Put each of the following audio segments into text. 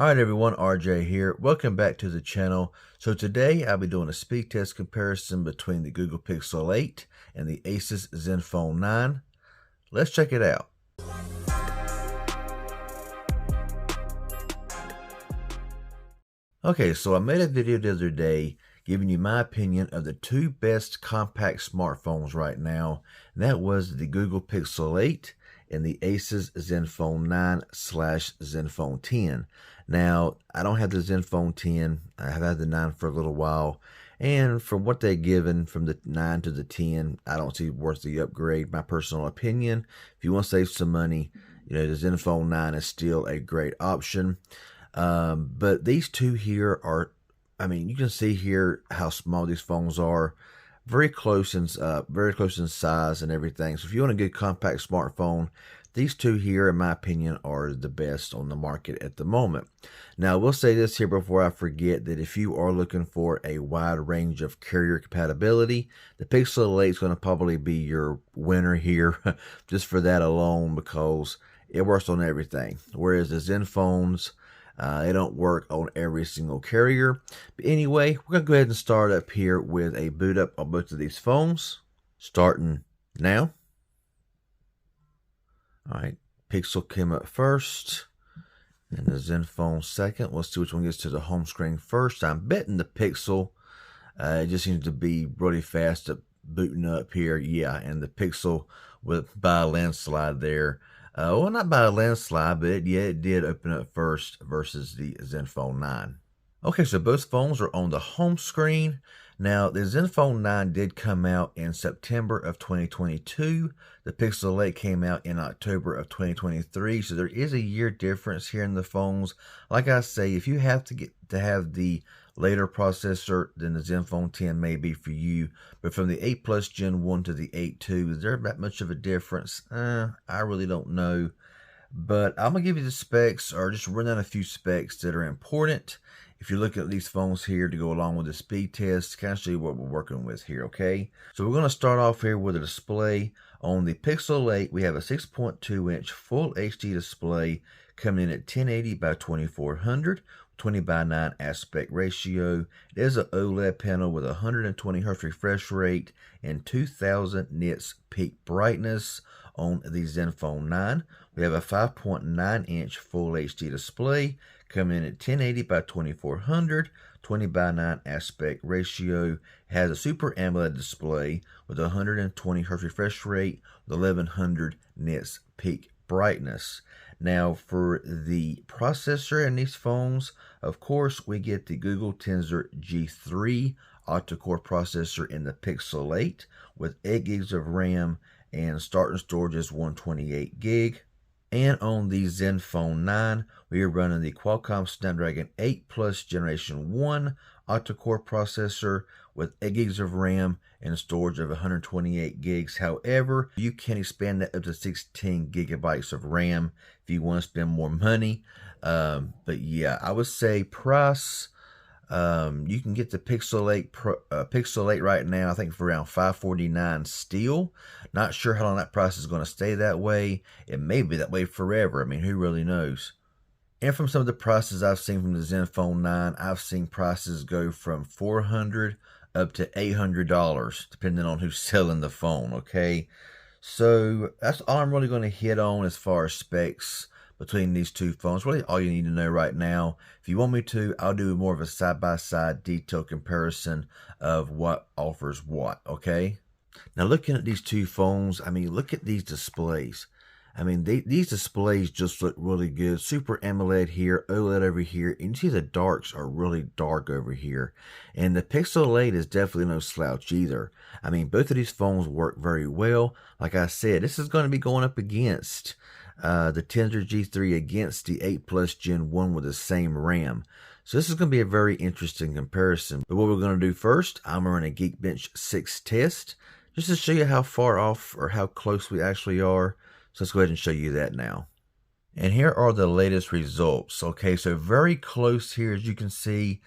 Alright everyone, RJ here. Welcome back to the channel. So today I'll be doing a speed test comparison between the Google Pixel 8 and the Asus Zenfone 9. Let's check it out. Okay, so I made a video the other day giving you my opinion of the two best compact smartphones right now. And that was the Google Pixel 8 and the Asus Zenfone 9/Zenfone 10. Now, I don't have the Zenfone 10. I have had the 9 for a little while. And from what they've given from the 9 to the 10, I don't see worth the upgrade. My personal opinion, if you want to save some money, the Zenfone 9 is still a great option. But these two here are, you can see here how small these phones are. Very close in size and everything. So if you want a good compact smartphone, these two here, in my opinion, are the best on the market at the moment. Now, I will say this here before I forget, that if you are looking for a wide range of carrier compatibility, the Pixel 8 is going to probably be your winner here, just for that alone, because it works on everything. Whereas the Zenfones, they don't work on every single carrier. But anyway, we're going to go ahead and start up here with a boot up on both of these phones. Starting now. Alright, Pixel came up first, and the Zenfone second. Let's see which one gets to the home screen first. I'm betting the Pixel. It just seems to be really fast at booting up here. Yeah, and the Pixel by a landslide there. Well, not by a landslide, but it did open up first versus the Zenfone 9. Okay, so both phones are on the home screen. Now, the Zenfone 9 did come out in September of 2022. The Pixel 8 came out in October of 2023. So there is a year difference here in the phones. Like I say, if you have to have the later processor, then the Zenfone 10 may be for you. But from the 8 Plus Gen 1 to the 8 2, is there that much of a difference? I really don't know. But I'm going to give you the specs, or just run down a few specs that are important. If you look at these phones here to go along with the speed test, kind of show you what we're working with here, okay? So we're going to start off here with a display. On the Pixel 8, we have a 6.2-inch Full HD display coming in at 1080 by 2400, 20 by 9 aspect ratio. It is an OLED panel with 120 Hz refresh rate and 2000 nits peak brightness. On the Zenfone 9, we have a 5.9-inch Full HD display coming in at 1080 by 2400, 20 by 9 aspect ratio. It has a Super AMOLED display with 120 Hz refresh rate with 1100 nits peak brightness. Now, for the processor in these phones, of course, we get the Google Tensor G3 octa-core processor in the Pixel 8 with 8 gigs of RAM, and starting storage is 128 gig. And on the Zenfone 9, we are running the Qualcomm Snapdragon 8 Plus Generation 1 octa-core processor with 8 gigs of RAM and storage of 128 gigs. However, you can expand that up to 16 gigabytes of RAM if you want to spend more money. But yeah, I would say price. You can get the Pixel 8 right now, I think, for around $549 still. Not sure how long that price is going to stay that way. It may be that way forever. Who really knows? And from some of the prices I've seen from the Zenfone 9, I've seen prices go from $400 up to $800, depending on who's selling the phone, okay? So that's all I'm really going to hit on as far as specs between these two phones. Really all you need to know right now. If you want me to, I'll do more of a side-by-side detailed comparison of what offers what, okay? Now, looking at these two phones, look at these displays. These displays just look really good. Super AMOLED here, OLED over here, and you see the darks are really dark over here. And the Pixel 8 is definitely no slouch either. Both of these phones work very well. Like I said, this is going to be going up against the Tensor G3 against the 8 Plus Gen 1 with the same RAM. So this is going to be a very interesting comparison. But what we're going to do first, I'm going to run a Geekbench 6 test, just to show you how far off or how close we actually are. So let's go ahead and show you that now. And here are the latest results. Okay, so very close here, as you can see.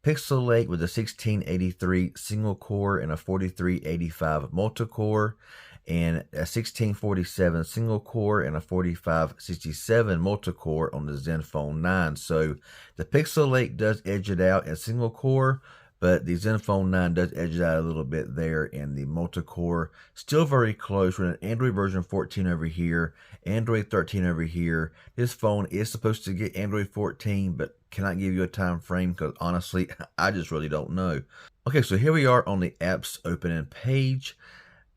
Pixel 8 with a 1683 single core and a 4385 multi-core. and a 1647 single core and a 4567 multi-core on the Zenfone 9. So the Pixel 8 does edge it out in single core, but the Zenfone 9 does edge it out a little bit there in the multi-core. Still very close. We're in Android version 14 over here, Android 13 over here. This phone is supposed to get Android 14, but cannot give you a time frame because honestly, I just really don't know. Okay, so here we are on the apps opening page.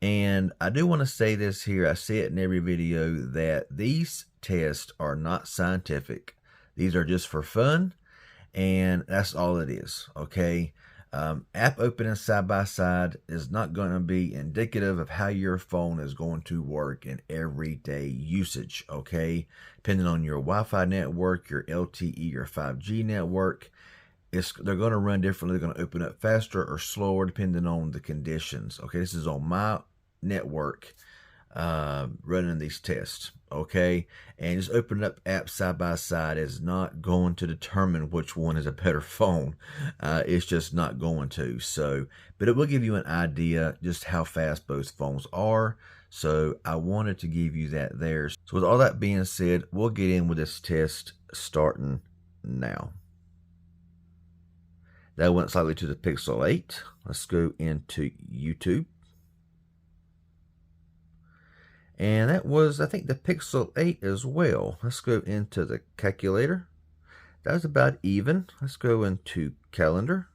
And I do want to say this here, I say it in every video, that these tests are not scientific. These are just for fun, and that's all it is, okay? App opening side by side is not going to be indicative of how your phone is going to work in everyday usage, okay? Depending on your Wi-Fi network, your LTE or 5G network, they're going to run differently. They're going to open up faster or slower depending on the conditions. Okay, this is on my network running these tests. Okay, and just opening up apps side by side is not going to determine which one is a better phone. It's just not going to. So, but it will give you an idea just how fast both phones are. So I wanted to give you that there. So with all that being said, we'll get in with this test starting now. That went slightly to the Pixel 8. Let's go into YouTube. And that was, I think, the Pixel 8 as well. Let's go into the calculator. That was about even. Let's go into calendar.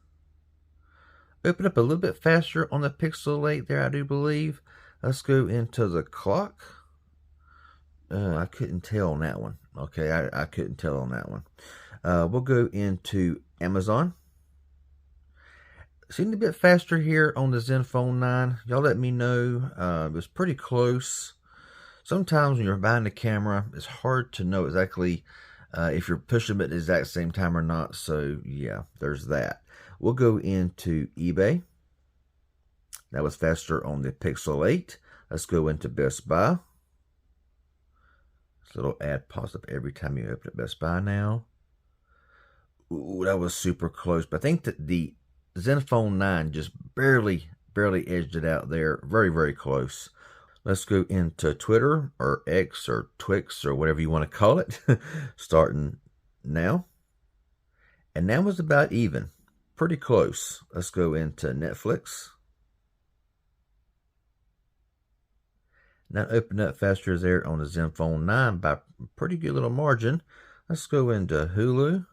Open up a little bit faster on the Pixel 8 there, I do believe. Let's go into the clock. I couldn't tell on that one. Okay, I couldn't tell on that one. We'll go into Amazon. Seemed a bit faster here on the Zenfone 9. Y'all let me know. It was pretty close. Sometimes when you're behind the camera, it's hard to know exactly if you're pushing them at the exact same time or not. So yeah, there's that. We'll go into eBay. That was faster on the Pixel 8. Let's go into Best Buy. This little ad pops up every time you open up Best Buy now. Ooh, that was super close. But I think that the Zenfone 9 just barely edged it out there. Very, very close. Let's go into Twitter or X or Twix or whatever you want to call it. Starting now. And that was about even. Pretty close. Let's go into Netflix. Now open up faster there on the Zenfone 9 by a pretty good little margin. Let's go into Hulu.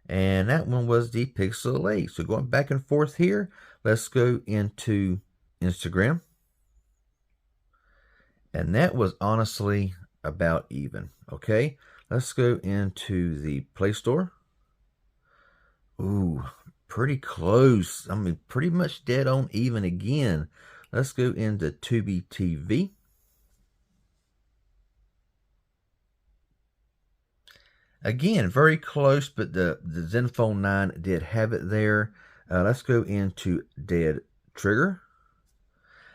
And that one was the Pixel 8. So going back and forth here, let's go into Instagram. And that was honestly about even. Okay, let's go into the Play Store. Ooh, pretty close. I mean, pretty much dead on even again. Let's go into Tubi TV. Again, very close, but the Zenfone 9 did have it there. Let's go into Dead Trigger.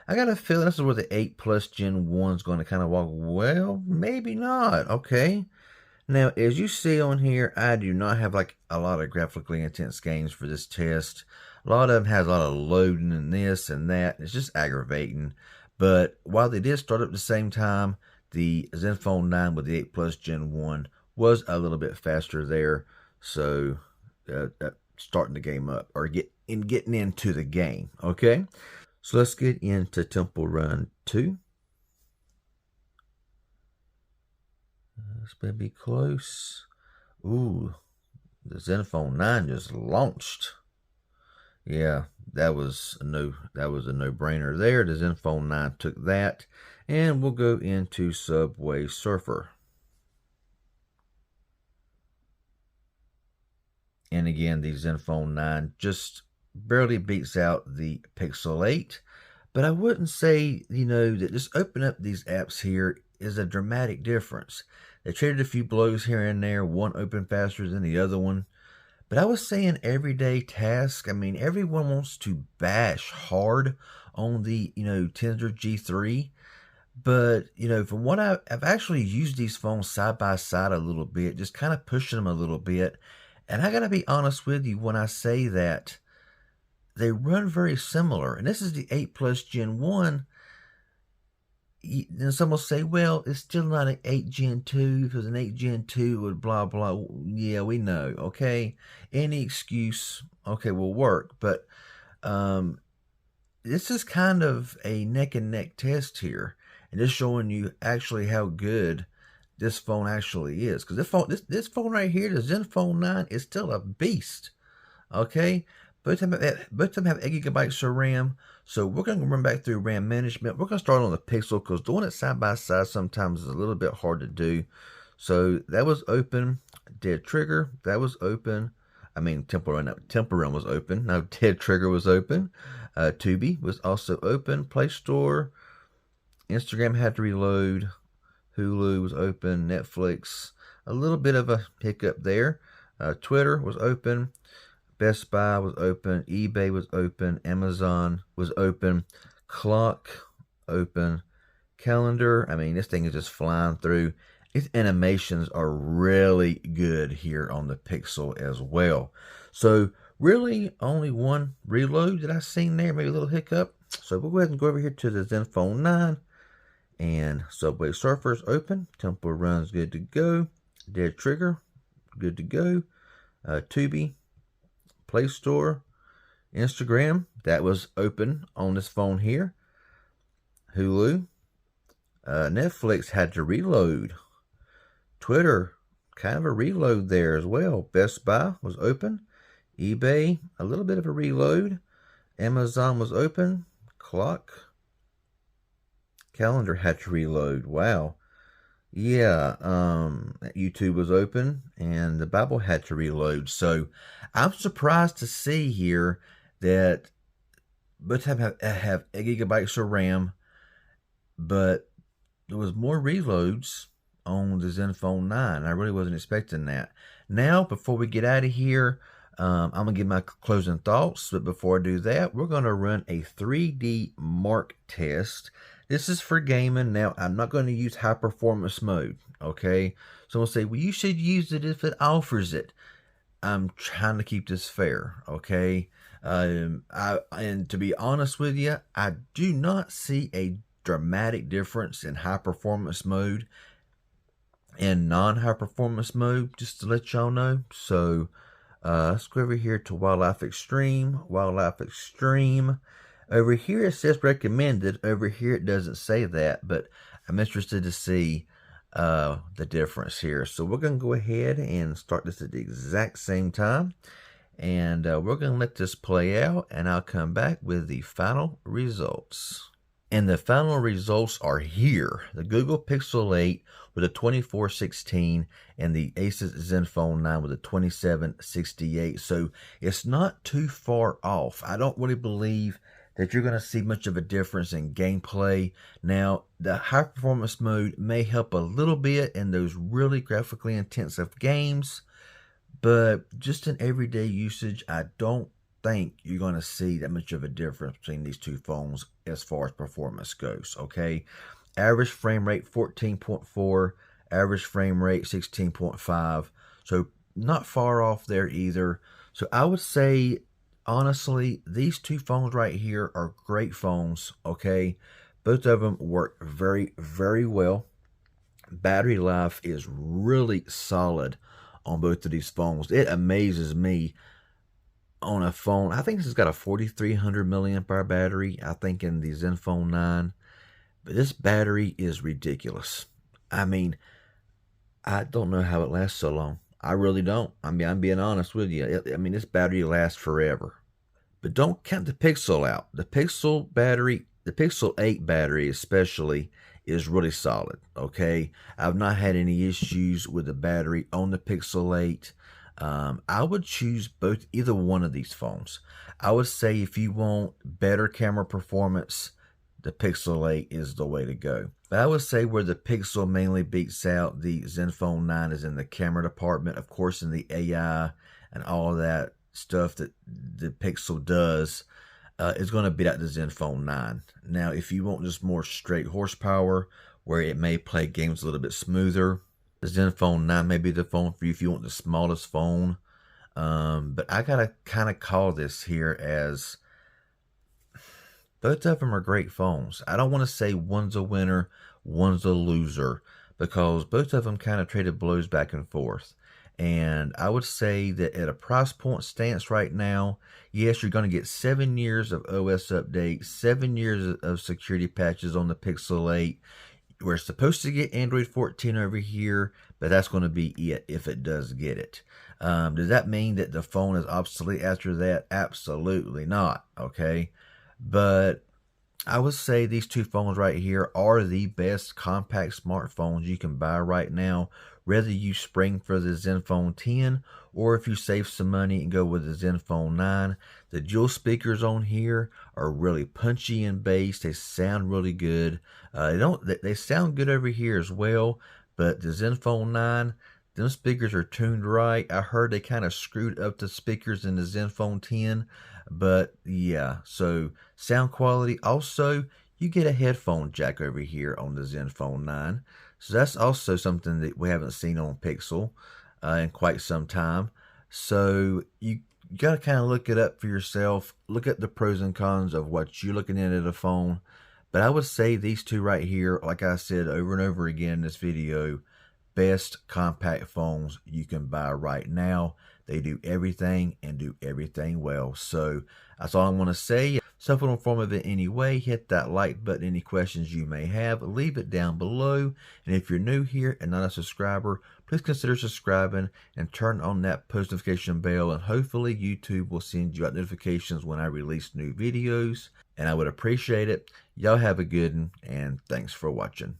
I got a feeling this is where the 8 Plus Gen 1 is going to kind of walk. Well, maybe not. Okay. Now, as you see on here, I do not have like a lot of graphically intense games for this test. A lot of them has a lot of loading and this and that. It's just aggravating. But while they did start up at the same time, the Zenfone 9 with the 8 Plus Gen 1 was a little bit faster there. So starting the game up or getting into the game. Okay. So let's get into Temple Run 2. This may be close. Ooh, the Zenfone 9 just launched. Yeah, that was a no-brainer there. The Zenfone 9 took that. And we'll go into Subway Surfer. And again, the Zenfone 9 just barely beats out the Pixel 8. But I wouldn't say, that just open up these apps here is a dramatic difference. They traded a few blows here and there. One opened faster than the other one. But I was saying everyday task. I mean, everyone wants to bash hard on the, Tensor G3. But, from what I've actually used these phones side by side a little bit, just kind of pushing them a little bit. And I got to be honest with you when I say that they run very similar. And this is the 8 Plus Gen 1. Then some will say, well, it's still not an 8 Gen 2 because an 8 Gen 2 would blah, blah. Yeah, we know, okay? Any excuse, okay, will work. But this is kind of a neck and neck test here. And just showing you actually how good this phone actually is. Because this phone right here, the Zenfone 9, is still a beast, okay? Both of them have 8 gigabytes of RAM. So we're going to run back through RAM management. We're going to start on the Pixel because doing it side by side sometimes is a little bit hard to do. So that was open. Dead Trigger, that was open. I mean, Temple Run was open. Now Dead Trigger was open. Tubi was also open. Play Store. Instagram had to reload. Hulu was open. Netflix, a little bit of a hiccup there. Twitter was open. Best Buy was open, eBay was open, Amazon was open, Clock open, Calendar. I mean, this thing is just flying through. Its animations are really good here on the Pixel as well. So really only one reload that I've seen there, maybe a little hiccup. So we'll go ahead and go over here to the Zenfone 9. And Subway Surfers open, Temple Run's good to go, Dead Trigger, good to go, Tubi, Play Store, Instagram, that was open on this phone here. Hulu, Netflix had to reload. Twitter, kind of a reload there as well. Best Buy was open. eBay, a little bit of a reload. Amazon was open. Clock, Calendar had to reload. Wow. Yeah, YouTube was open and the Bible had to reload. So I'm surprised to see here that both have 8 gigabytes of RAM, but there was more reloads on the Zenfone 9. I really wasn't expecting that. Now, before we get out of here, I'm going to give my closing thoughts. But before I do that, we're going to run a 3D mark test. This is for gaming. Now, I'm not going to use high performance mode, okay? Someone will say, well, you should use it if it offers it. I'm trying to keep this fair, okay? And to be honest with you, I do not see a dramatic difference in high performance mode and non-high performance mode, just to let y'all know. So, let's go over here to Wildlife Extreme. Wildlife Extreme. Over here it says recommended. Over here it doesn't say that, but I'm interested to see the difference here. So we're going to go ahead and start this at the exact same time. And we're going to let this play out, and I'll come back with the final results. And the final results are here. The Google Pixel 8 with a 2416 and the Asus Zenfone 9 with a 2768. So it's not too far off. I don't really believe that you're going to see much of a difference in gameplay. Now, the high performance mode may help a little bit in those really graphically intensive games, but just in everyday usage, I don't think you're going to see that much of a difference between these two phones as far as performance goes, okay? Average frame rate 14.4, average frame rate 16.5, so not far off there either. So I would say, honestly, these two phones right here are great phones, okay? Both of them work very, very well. Battery life is really solid on both of these phones. It amazes me on a phone. I think this has got a 4,300 milliamp hour battery, I think, in the Zenfone 9. But this battery is ridiculous. I mean, I don't know how it lasts so long. I really don't. I mean, I'm being honest with you. I mean, this battery lasts forever. But don't count the Pixel out. The Pixel battery, the Pixel 8 battery especially, is really solid, okay? I've not had any issues with the battery on the Pixel 8. I would choose either one of these phones. I would say if you want better camera performance, the Pixel 8 is the way to go. But I would say where the Pixel mainly beats out the Zenfone 9 is in the camera department. Of course, in the AI and all that stuff that the Pixel does is going to beat out the Zenfone 9. Now, if you want just more straight horsepower, where it may play games a little bit smoother, the Zenfone 9 may be the phone for you if you want the smallest phone. But I gotta kind of call this here as Both of them are great phones. I don't want to say one's a winner, one's a loser, because both of them kind of traded blows back and forth. And I would say that at a price point stance right now, yes, you're going to get 7 years of OS updates, 7 years of security patches on the Pixel 8. We're supposed to get Android 14 over here, but that's going to be it if it does get it. Does that mean that the phone is obsolete after that? Absolutely not. Okay. But I would say these two phones right here are the best compact smartphones you can buy right now. Whether you spring for the Zenfone 10 or if you save some money and go with the Zenfone 9, the dual speakers on here are really punchy and bass. They sound really good. They sound good over here as well, but the Zenfone 9, them speakers are tuned right. I heard they kind of screwed up the speakers in the Zenfone 10, but yeah, so sound quality. Also, you get a headphone jack over here on the Zenfone 9. So that's also something that we haven't seen on Pixel in quite some time. So you got to kind of look it up for yourself. Look at the pros and cons of what you're looking at a phone. But I would say these two right here, like I said over and over again in this video, best compact phones you can buy right now. They do everything and do everything well. So that's all I want to say. Something informative in any way, hit that like button. Any questions you may have, leave it down below. And if you're new here and not a subscriber, please consider subscribing and turn on that post notification bell. And hopefully YouTube will send you out notifications when I release new videos. And I would appreciate it. Y'all have a good one, and thanks for watching.